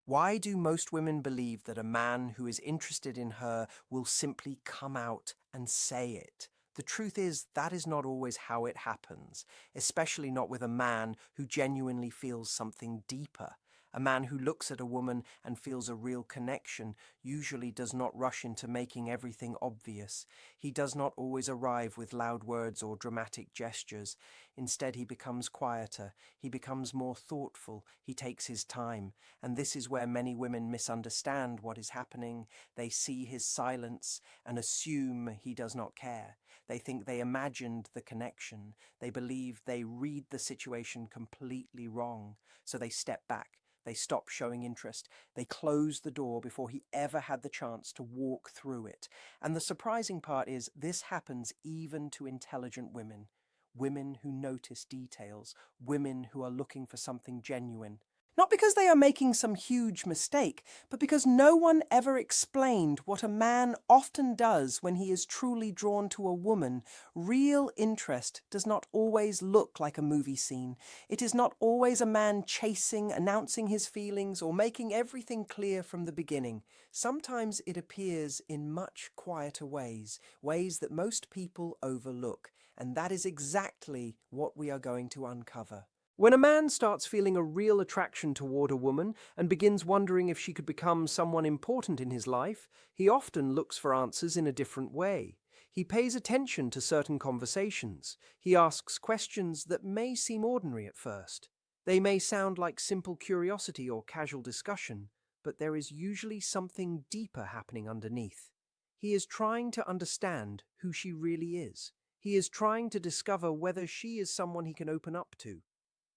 Why do most women believe that a man who is interested in her will simply come out and say it? The truth is, that is not always how it happens, especially not with a man who genuinely feels something deeper. A man who looks at a woman and feels a real connection usually does not rush into making everything obvious. He does not always arrive with loud words or dramatic gestures. Instead, he becomes quieter, he becomes more thoughtful, he takes his time. And this is where many women misunderstand what is happening. They see his silence and assume he does not care. They think they imagined the connection. They believe they read the situation completely wrong. So they step back. They stop showing interest. They close the door before he ever had the chance to walk through it. And the surprising part is this happens even to intelligent women. Women who notice details. Women who are looking for something genuine. Not because they are making some huge mistake, but because no one ever explained what a man often does when he is truly drawn to a woman. Real interest does not always look like a movie scene. It is not always a man chasing, announcing his feelings, or making everything clear from the beginning. Sometimes it appears in much quieter ways, ways that most people overlook, and that is exactly what we are going to uncover. When a man starts feeling a real attraction toward a woman and begins wondering if she could become someone important in his life, he often looks for answers in a different way. He pays attention to certain conversations. He asks questions that may seem ordinary at first. They may sound like simple curiosity or casual discussion, but there is usually something deeper happening underneath. He is trying to understand who she really is. He is trying to discover whether she is someone he can open up to.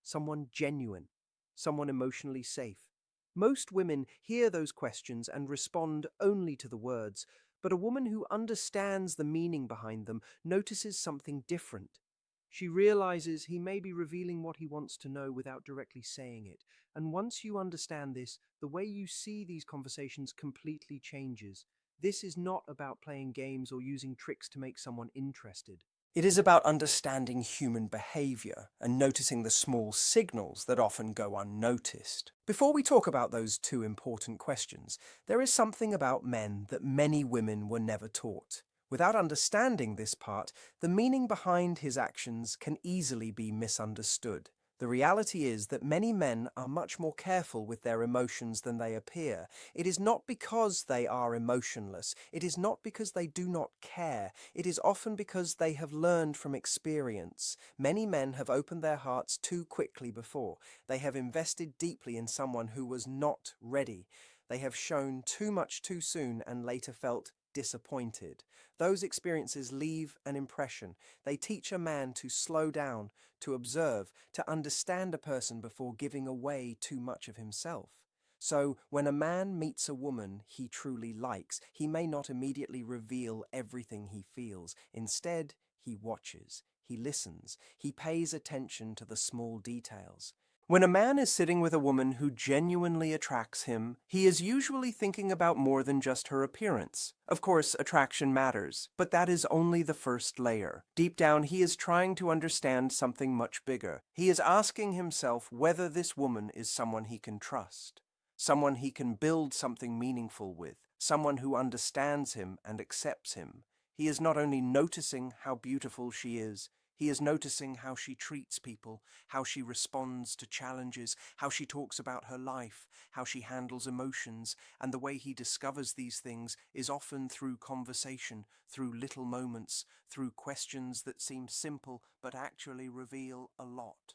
Someone genuine, someone emotionally safe. Most women hear those questions and respond only to the words, but a woman who understands the meaning behind them notices something different. She realizes he may be revealing what he wants to know without directly saying it. And once you understand this, the way you see these conversations completely changes. This is not about playing games or using tricks to make someone interested. It is about understanding human behavior and noticing the small signals that often go unnoticed. Before we talk about those two important questions, there is something about men that many women were never taught. Without understanding this part, the meaning behind his actions can easily be misunderstood. The reality is that many men are much more careful with their emotions than they appear. It is not because they are emotionless. It is not because they do not care. It is often because they have learned from experience. Many men have opened their hearts too quickly before. They have invested deeply in someone who was not ready. They have shown too much too soon and later felt disappointed. Those experiences leave an impression. They teach a man to slow down, to observe, to understand a person before giving away too much of himself. So, when a man meets a woman he truly likes, he may not immediately reveal everything he feels. Instead, he watches, he listens, he pays attention to the small details. When a man is sitting with a woman who genuinely attracts him, he is usually thinking about more than just her appearance. Of course, attraction matters, but that is only the first layer. Deep down, he is trying to understand something much bigger. He is asking himself whether this woman is someone he can trust, someone he can build something meaningful with, someone who understands him and accepts him. He is not only noticing how beautiful she is, he is noticing how she treats people, how she responds to challenges, how she talks about her life, how she handles emotions, and the way he discovers these things is often through conversation, through little moments, through questions that seem simple but actually reveal a lot.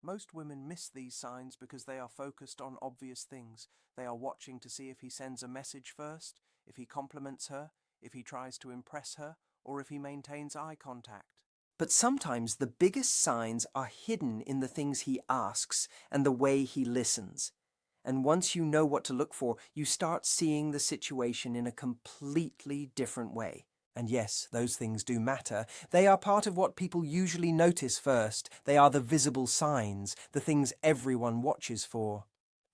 Most women miss these signs because they are focused on obvious things. They are watching to see if he sends a message first, if he compliments her, if he tries to impress her, or if he maintains eye contact. But sometimes the biggest signs are hidden in the things he asks and the way he listens. And once you know what to look for, you start seeing the situation in a completely different way. And yes, those things do matter. They are part of what people usually notice first. They are the visible signs, the things everyone watches for.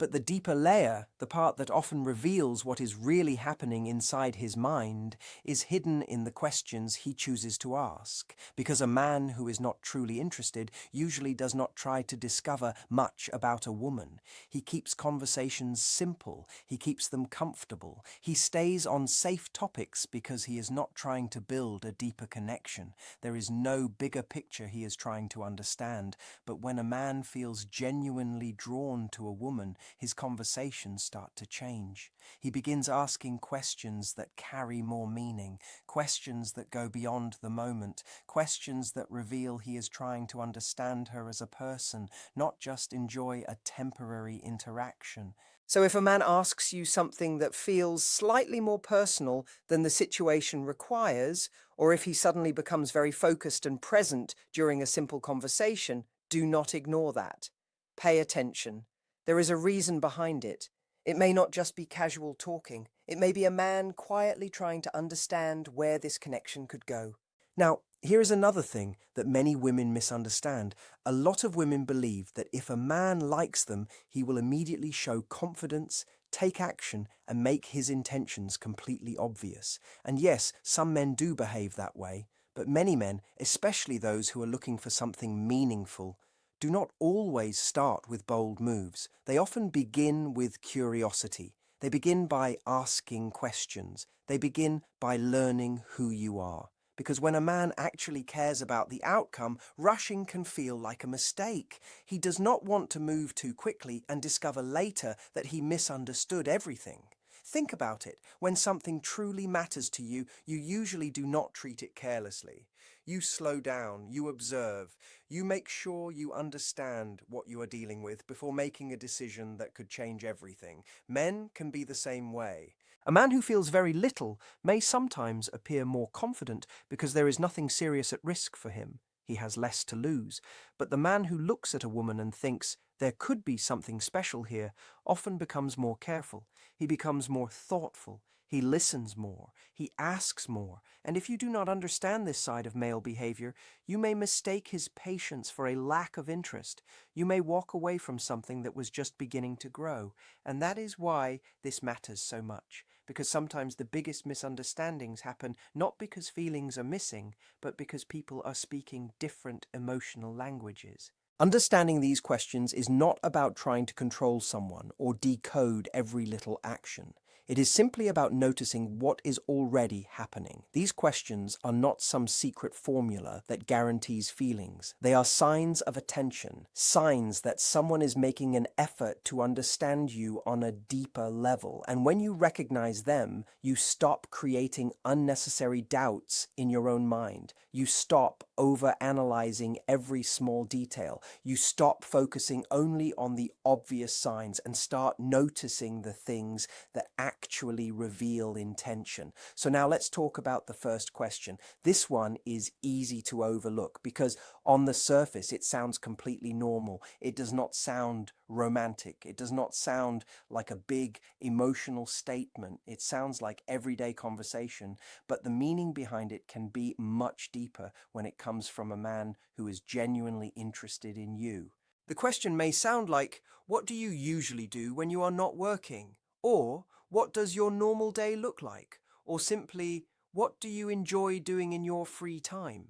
But the deeper layer, the part that often reveals what is really happening inside his mind, is hidden in the questions he chooses to ask. Because a man who is not truly interested usually does not try to discover much about a woman. He keeps conversations simple, he keeps them comfortable, he stays on safe topics because he is not trying to build a deeper connection. There is no bigger picture he is trying to understand. But when a man feels genuinely drawn to a woman, his conversations start to change. He begins asking questions that carry more meaning, questions that go beyond the moment, questions that reveal he is trying to understand her as a person, not just enjoy a temporary interaction. So if a man asks you something that feels slightly more personal than the situation requires, or if he suddenly becomes very focused and present during a simple conversation, do not ignore that. Pay attention. There is a reason behind it. It may not just be casual talking. It may be a man quietly trying to understand where this connection could go. Now, here is another thing that many women misunderstand. A lot of women believe that if a man likes them, he will immediately show confidence, take action, and make his intentions completely obvious. And yes, some men do behave that way, but many men, especially those who are looking for something meaningful, do not always start with bold moves. They often begin with curiosity. They begin by asking questions. They begin by learning who you are. Because when a man actually cares about the outcome, rushing can feel like a mistake. He does not want to move too quickly and discover later that he misunderstood everything. Think about it. When something truly matters to you, you usually do not treat it carelessly. You slow down, you observe, you make sure you understand what you are dealing with before making a decision that could change everything. Men can be the same way. A man who feels very little may sometimes appear more confident because there is nothing serious at risk for him. He has less to lose. But the man who looks at a woman and thinks there could be something special here often becomes more careful. He becomes more thoughtful. He listens more. He asks more. And if you do not understand this side of male behavior, you may mistake his patience for a lack of interest. You may walk away from something that was just beginning to grow. And that is why this matters so much. Because sometimes the biggest misunderstandings happen not because feelings are missing, but because people are speaking different emotional languages. Understanding these questions is not about trying to control someone or decode every little action. It is simply about noticing what is already happening. These questions are not some secret formula that guarantees feelings. They are signs of attention, signs that someone is making an effort to understand you on a deeper level. And when you recognize them, you stop creating unnecessary doubts in your own mind. You stop overanalyzing every small detail. You stop focusing only on the obvious signs and start noticing the things that actually reveal intention. So now let's talk about the first question. This one is easy to overlook because on the surface it sounds completely normal. It does not sound romantic. It does not sound like a big emotional statement. It sounds like everyday conversation, but the meaning behind it can be much deeper when it comes from a man who is genuinely interested in you. The question may sound like, what do you usually do when you are not working? Or, what does your normal day look like? Or simply, what do you enjoy doing in your free time?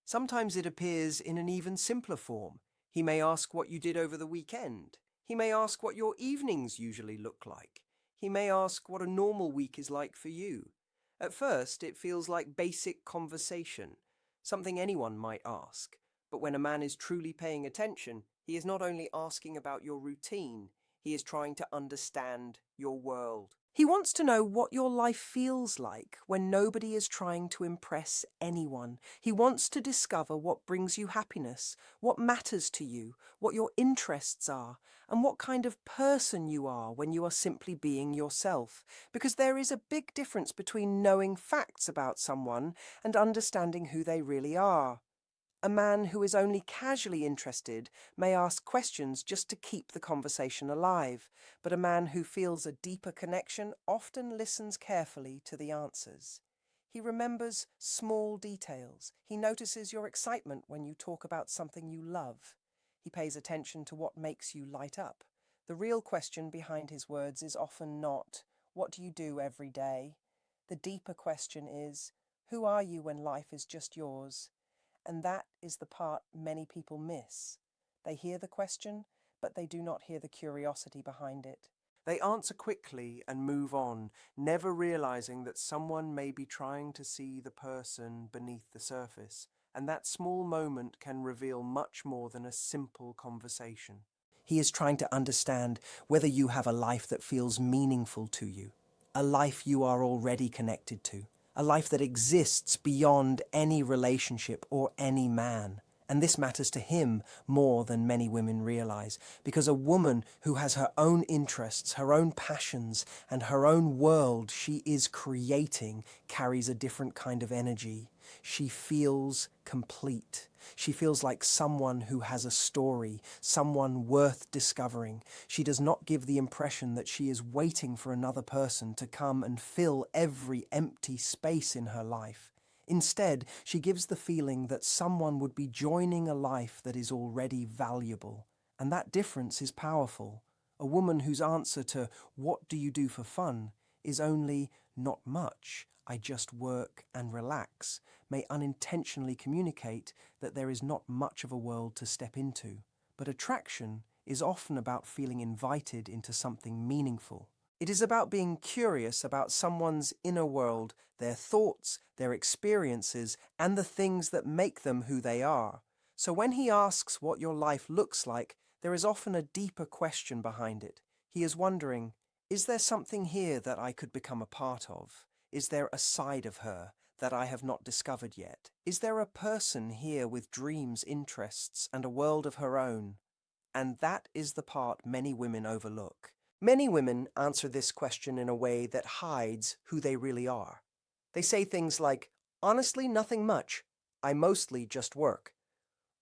Sometimes it appears in an even simpler form. He may ask what you did over the weekend. He may ask what your evenings usually look like. He may ask what a normal week is like for you. At first, it feels like basic conversation, something anyone might ask. But when a man is truly paying attention, he is not only asking about your routine, he is trying to understand your world. He wants to know what your life feels like when nobody is trying to impress anyone. He wants to discover what brings you happiness, what matters to you, what your interests are, and what kind of person you are when you are simply being yourself. Because there is a big difference between knowing facts about someone and understanding who they really are. A man who is only casually interested may ask questions just to keep the conversation alive, but a man who feels a deeper connection often listens carefully to the answers. He remembers small details. He notices your excitement when you talk about something you love. He pays attention to what makes you light up. The real question behind his words is often not, "What do you do every day?" The deeper question is, "Who are you when life is just yours?" And that is the part many people miss. They hear the question, but they do not hear the curiosity behind it. They answer quickly and move on, never realizing that someone may be trying to see the person beneath the surface, and that small moment can reveal much more than a simple conversation. He is trying to understand whether you have a life that feels meaningful to you, a life you are already connected to, a life that exists beyond any relationship or any man. And this matters to him more than many women realize, because a woman who has her own interests, her own passions, and her own world she is creating carries a different kind of energy. She feels complete. She feels like someone who has a story, someone worth discovering. She does not give the impression that she is waiting for another person to come and fill every empty space in her life. Instead, she gives the feeling that someone would be joining a life that is already valuable. And that difference is powerful. A woman whose answer to "What do you do for fun?" is only "Not much, I just work and relax," may unintentionally communicate that there is not much of a world to step into. But attraction is often about feeling invited into something meaningful. It is about being curious about someone's inner world, their thoughts, their experiences, and the things that make them who they are. So when he asks what your life looks like, there is often a deeper question behind it. He is wondering, is there something here that I could become a part of? Is there a side of her that I have not discovered yet? Is there a person here with dreams, interests, and a world of her own? And that is the part many women overlook. Many women answer this question in a way that hides who they really are. They say things like, "Honestly, nothing much. I mostly just work."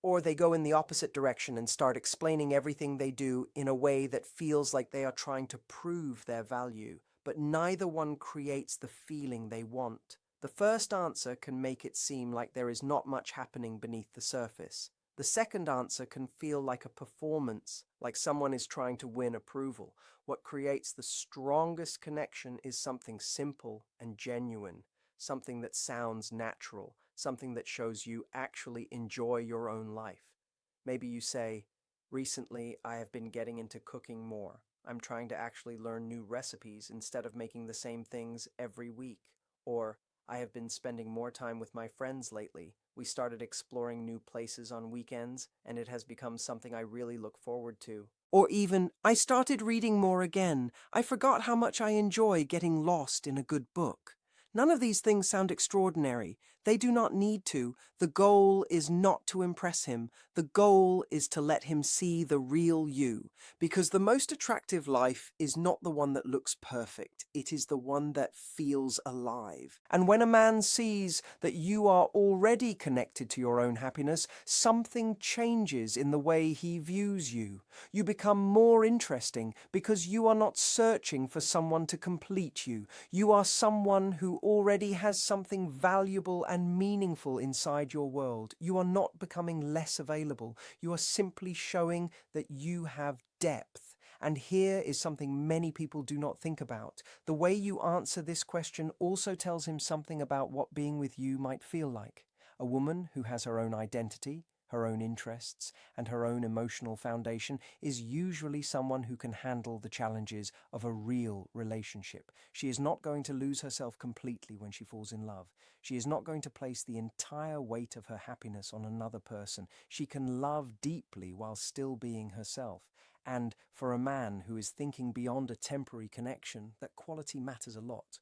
Or they go in the opposite direction and start explaining everything they do in a way that feels like they are trying to prove their value, but neither one creates the feeling they want. The first answer can make it seem like there is not much happening beneath the surface. The second answer can feel like a performance, like someone is trying to win approval. What creates the strongest connection is something simple and genuine, something that sounds natural, something that shows you actually enjoy your own life. Maybe you say, "Recently, I have been getting into cooking more. I'm trying to actually learn new recipes instead of making the same things every week." Or, "I have been spending more time with my friends lately. We started exploring new places on weekends, and it has become something I really look forward to." Or even, "I started reading more again. I forgot how much I enjoy getting lost in a good book." None of these things sound extraordinary. They do not need to. The goal is not to impress him. The goal is to let him see the real you. Because the most attractive life is not the one that looks perfect. It is the one that feels alive. And when a man sees that you are already connected to your own happiness, something changes in the way he views you. You become more interesting because you are not searching for someone to complete you. You are someone who already has something valuable and meaningful inside your world. You are not becoming less available. You are simply showing that you have depth. And here is something many people do not think about. The way you answer this question also tells him something about what being with you might feel like. A woman who has her own identity, her own interests, and her own emotional foundation is usually someone who can handle the challenges of a real relationship. She is not going to lose herself completely when she falls in love. She is not going to place the entire weight of her happiness on another person. She can love deeply while still being herself. And for a man who is thinking beyond a temporary connection, that quality matters a lot.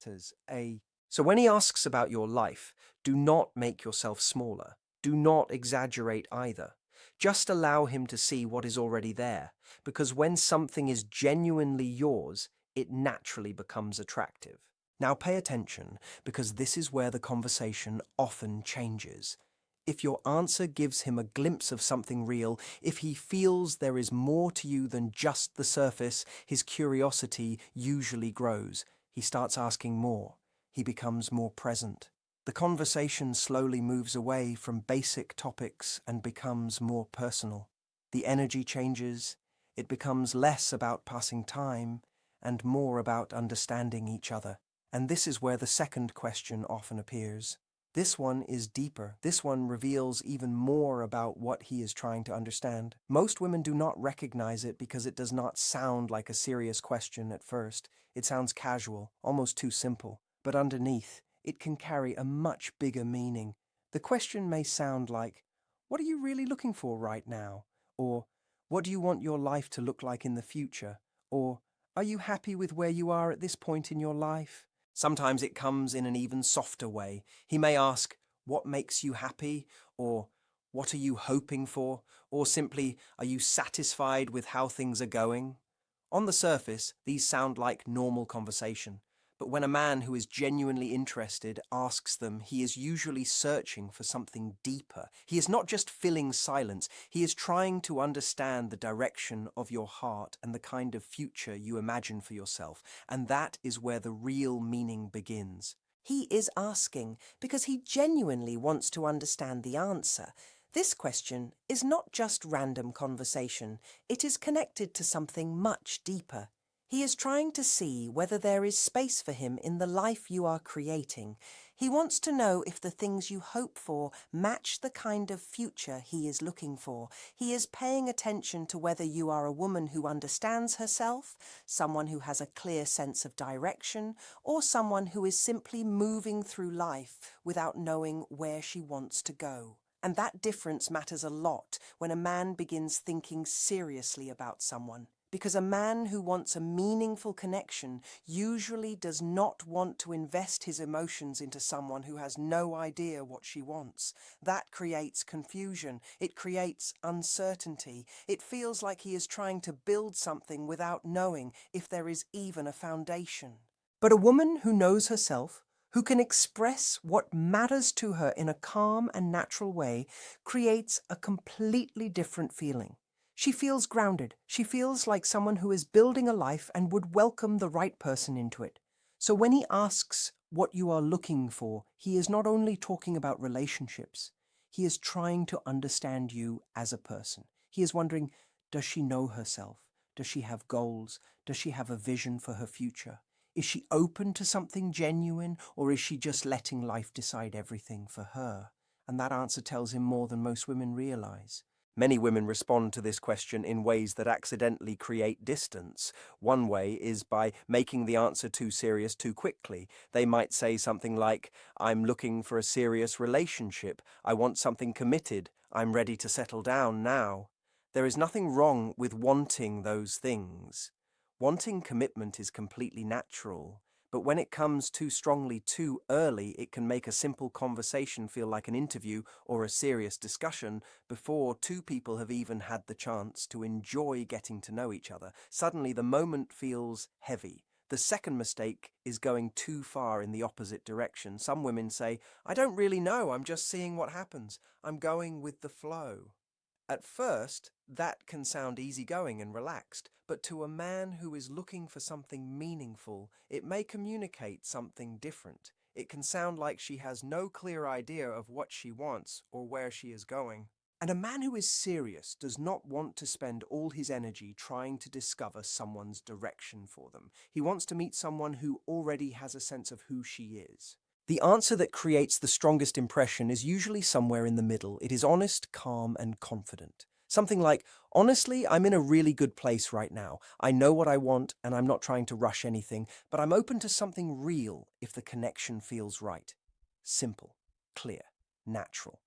So when he asks about your life, do not make yourself smaller. Do not exaggerate either. Just allow him to see what is already there, because when something is genuinely yours, it naturally becomes attractive. Now pay attention, because this is where the conversation often changes. If your answer gives him a glimpse of something real, if he feels there is more to you than just the surface, his curiosity usually grows. He starts asking more. He becomes more present. The conversation slowly moves away from basic topics and becomes more personal. The energy changes. It becomes less about passing time and more about understanding each other. And this is where the second question often appears. This one is deeper. This one reveals even more about what he is trying to understand. Most women do not recognize it because it does not sound like a serious question at first. It sounds casual, almost too simple. But underneath, it can carry a much bigger meaning. The question may sound like, "What are you really looking for right now?" Or, "What do you want your life to look like in the future?" Or, "Are you happy with where you are at this point in your life?" Sometimes it comes in an even softer way. He may ask, "What makes you happy?" Or, "What are you hoping for?" Or simply, "Are you satisfied with how things are going?" On the surface, these sound like normal conversation. But when a man who is genuinely interested asks them, he is usually searching for something deeper. He is not just filling silence, he is trying to understand the direction of your heart and the kind of future you imagine for yourself. And that is where the real meaning begins. He is asking because he genuinely wants to understand the answer. This question is not just random conversation, it is connected to something much deeper. He is trying to see whether there is space for him in the life you are creating. He wants to know if the things you hope for match the kind of future he is looking for. He is paying attention to whether you are a woman who understands herself, someone who has a clear sense of direction, or someone who is simply moving through life without knowing where she wants to go. And that difference matters a lot when a man begins thinking seriously about someone. Because a man who wants a meaningful connection usually does not want to invest his emotions into someone who has no idea what she wants. That creates confusion. It creates uncertainty. It feels like he is trying to build something without knowing if there is even a foundation. But a woman who knows herself, who can express what matters to her in a calm and natural way, creates a completely different feeling. She feels grounded. She feels like someone who is building a life and would welcome the right person into it. So when he asks what you are looking for, he is not only talking about relationships, he is trying to understand you as a person. He is wondering, does she know herself? Does she have goals? Does she have a vision for her future? Is she open to something genuine, or is she just letting life decide everything for her? And that answer tells him more than most women realize. Many women respond to this question in ways that accidentally create distance. One way is by making the answer too serious too quickly. They might say something like, "I'm looking for a serious relationship. I want something committed. I'm ready to settle down now." There is nothing wrong with wanting those things. Wanting commitment is completely natural. But when it comes too strongly too early, it can make a simple conversation feel like an interview or a serious discussion before two people have even had the chance to enjoy getting to know each other. Suddenly, the moment feels heavy. The second mistake is going too far in the opposite direction. Some women say, "I don't really know, I'm just seeing what happens. I'm going with the flow." At first, that can sound easygoing and relaxed, but to a man who is looking for something meaningful, it may communicate something different. It can sound like she has no clear idea of what she wants or where she is going. And a man who is serious does not want to spend all his energy trying to discover someone's direction for them. He wants to meet someone who already has a sense of who she is. The answer that creates the strongest impression is usually somewhere in the middle. It is honest, calm, and confident. Something like, "Honestly, I'm in a really good place right now. I know what I want, and I'm not trying to rush anything, but I'm open to something real if the connection feels right." Simple, clear, natural.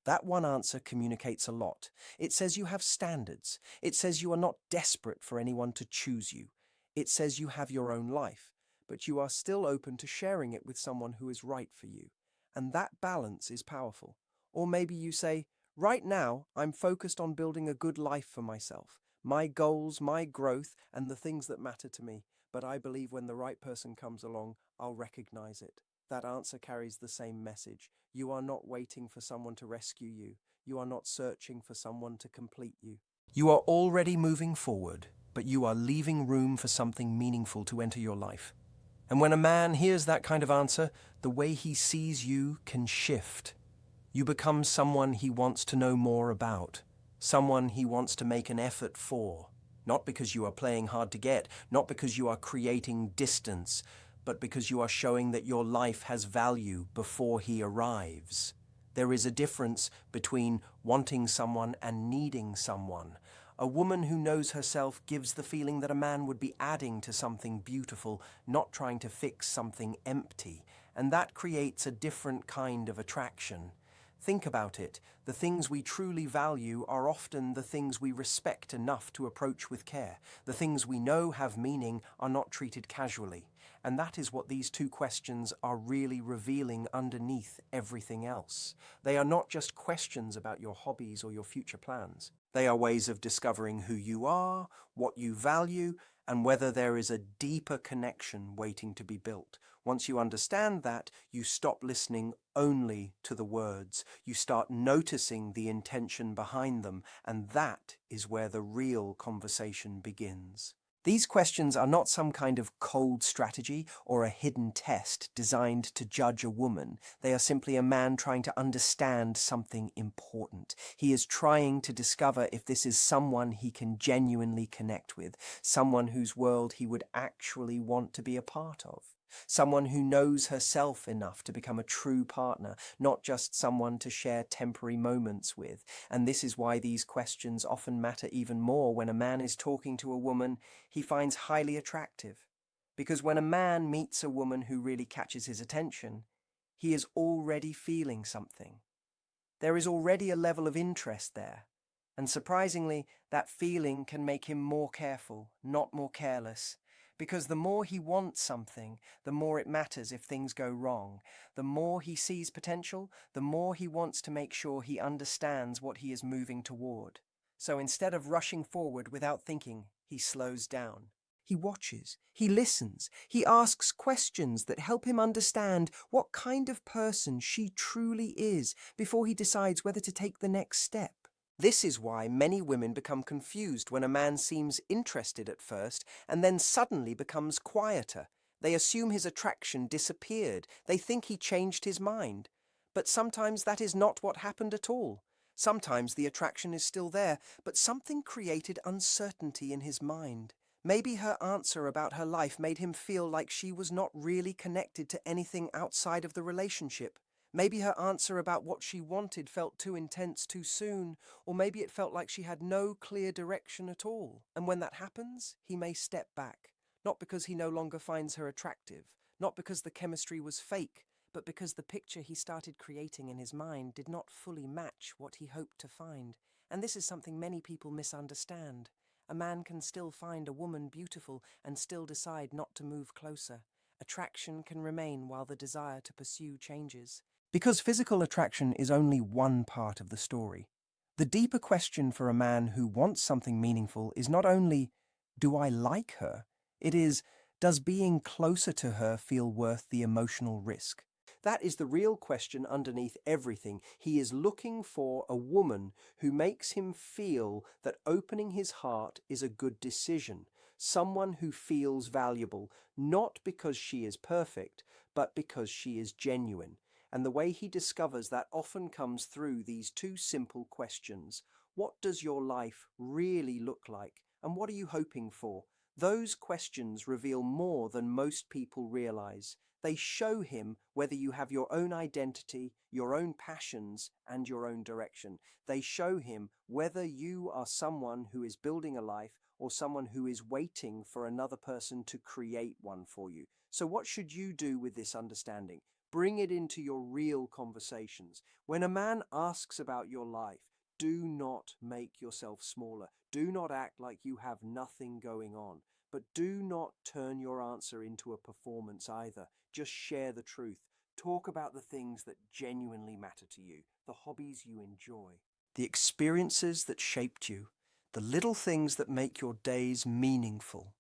That one answer communicates a lot. It says you have standards. It says you are not desperate for anyone to choose you. It says you have your own life, but you are still open to sharing it with someone who is right for you. And that balance is powerful. Or maybe you say, "Right now, I'm focused on building a good life for myself, my goals, my growth, and the things that matter to me. But I believe when the right person comes along, I'll recognize it." That answer carries the same message. You are not waiting for someone to rescue you. You are not searching for someone to complete you. You are already moving forward, but you are leaving room for something meaningful to enter your life. And when a man hears that kind of answer, the way he sees you can shift. You become someone he wants to know more about, someone he wants to make an effort for. Not because you are playing hard to get, not because you are creating distance, but because you are showing that your life has value before he arrives. There is a difference between wanting someone and needing someone. A woman who knows herself gives the feeling that a man would be adding to something beautiful, not trying to fix something empty, and that creates a different kind of attraction. Think about it. The things we truly value are often the things we respect enough to approach with care. The things we know have meaning are not treated casually. And that is what these two questions are really revealing underneath everything else. They are not just questions about your hobbies or your future plans. They are ways of discovering who you are, what you value, and whether there is a deeper connection waiting to be built. Once you understand that, you stop listening only to the words. You start noticing the intention behind them, and that is where the real conversation begins. These questions are not some kind of cold strategy or a hidden test designed to judge a woman. They are simply a man trying to understand something important. He is trying to discover if this is someone he can genuinely connect with, someone whose world he would actually want to be a part of. Someone who knows herself enough to become a true partner, not just someone to share temporary moments with. And this is why these questions often matter even more when a man is talking to a woman he finds highly attractive. Because when a man meets a woman who really catches his attention, he is already feeling something. There is already a level of interest there. And surprisingly, that feeling can make him more careful, not more careless. Because the more he wants something, the more it matters if things go wrong. The more he sees potential, the more he wants to make sure he understands what he is moving toward. So instead of rushing forward without thinking, he slows down. He watches, he listens, he asks questions that help him understand what kind of person she truly is before he decides whether to take the next step. This is why many women become confused when a man seems interested at first and then suddenly becomes quieter. They assume his attraction disappeared. They think he changed his mind. But sometimes that is not what happened at all. Sometimes the attraction is still there, but something created uncertainty in his mind. Maybe her answer about her life made him feel like she was not really connected to anything outside of the relationship. Maybe her answer about what she wanted felt too intense too soon, or maybe it felt like she had no clear direction at all. And when that happens, he may step back, not because he no longer finds her attractive, not because the chemistry was fake, but because the picture he started creating in his mind did not fully match what he hoped to find. And this is something many people misunderstand. A man can still find a woman beautiful and still decide not to move closer. Attraction can remain while the desire to pursue changes. Because physical attraction is only one part of the story. The deeper question for a man who wants something meaningful is not only, do I like her? It is, does being closer to her feel worth the emotional risk? That is the real question underneath everything. He is looking for a woman who makes him feel that opening his heart is a good decision. Someone who feels valuable, not because she is perfect, but because she is genuine. And the way he discovers that often comes through these two simple questions. What does your life really look like? And what are you hoping for? Those questions reveal more than most people realize. They show him whether you have your own identity, your own passions, and your own direction. They show him whether you are someone who is building a life or someone who is waiting for another person to create one for you. So what should you do with this understanding? Bring it into your real conversations. When a man asks about your life, do not make yourself smaller. Do not act like you have nothing going on. But do not turn your answer into a performance either. Just share the truth. Talk about the things that genuinely matter to you, the hobbies you enjoy, the experiences that shaped you, the little things that make your days meaningful.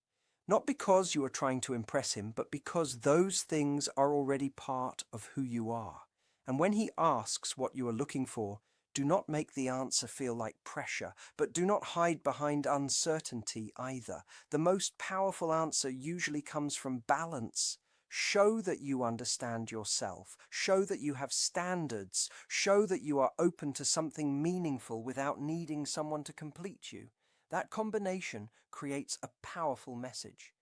Not because you are trying to impress him, but because those things are already part of who you are. And when he asks what you are looking for, do not make the answer feel like pressure, but do not hide behind uncertainty either. The most powerful answer usually comes from balance. Show that you understand yourself. Show that you have standards. Show that you are open to something meaningful without needing someone to complete you. That combination creates a powerful message.